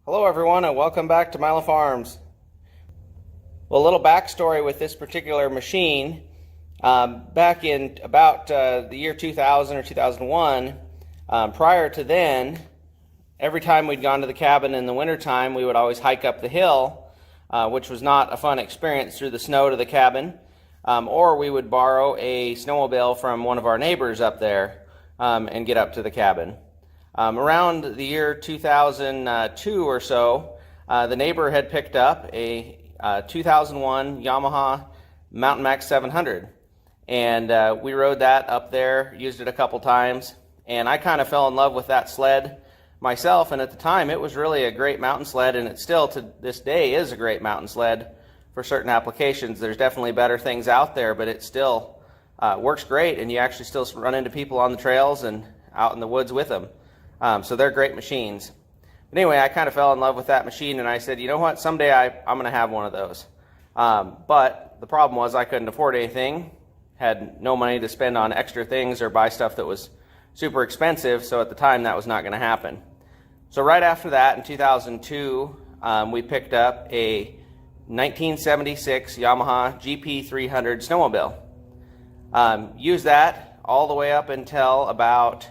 Hello everyone and welcome back to Milo Farms. Well, a little backstory with this particular machine. Back in about the year 2000 or 2001, prior to then, every time we'd gone to the cabin in the wintertime, we would always hike up the hill, which was not a fun experience, through the snow to the cabin, or we would borrow a snowmobile from one of our neighbors up there and get up to the cabin. Around the year 2002 or so, the neighbor had picked up a 2001 Yamaha Mountain Max 700, and we rode that up there, used it a couple times, and I kind of fell in love with that sled myself. And at the time it was really a great mountain sled, and it still to this day is a great mountain sled for certain applications. There's definitely better things out there, but it still works great, and you actually still run into people on the trails and out in the woods with them. So they're great machines. But anyway, I kind of fell in love with that machine, and I said, you know what, someday I'm going to have one of those. But the problem was I couldn't afford anything, had no money to spend on extra things or buy stuff that was super expensive, so at the time that was not going to happen. So right after that, in 2002, we picked up a 1976 Yamaha GP300 snowmobile. Used that all the way up until about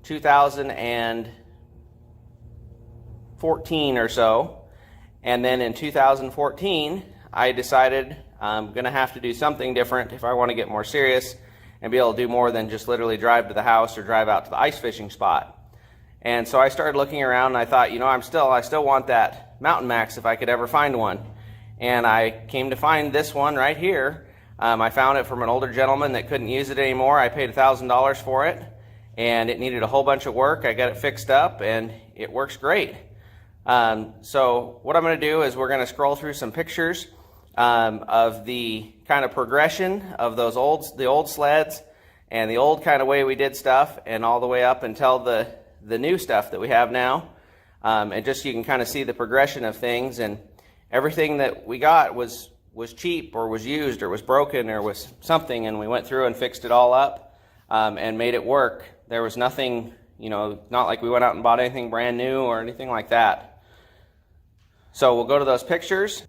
2014 or so, and then in 2014 I decided I'm gonna have to do something different if I want to get more serious and be able to do more than just literally drive to the house or drive out to the ice fishing spot. And so I started looking around, and I thought, you know, I still want that Mountain Max if I could ever find one. And I came to find this one right here. I found it from an older gentleman that couldn't use it anymore. I paid $1,000 for it, and it needed a whole bunch of work. I got it fixed up, and it works great. So what I'm going to do is we're going to scroll through some pictures of the kind of progression of the old sleds and the old kind of way we did stuff, and all the way up until the new stuff that we have now. And just so you can kind of see the progression of things, and everything that we got was cheap or was used or was broken or was something, and we went through and fixed it all up and made it work. There was nothing, you know, not like we went out and bought anything brand new or anything like that. So we'll go to those pictures.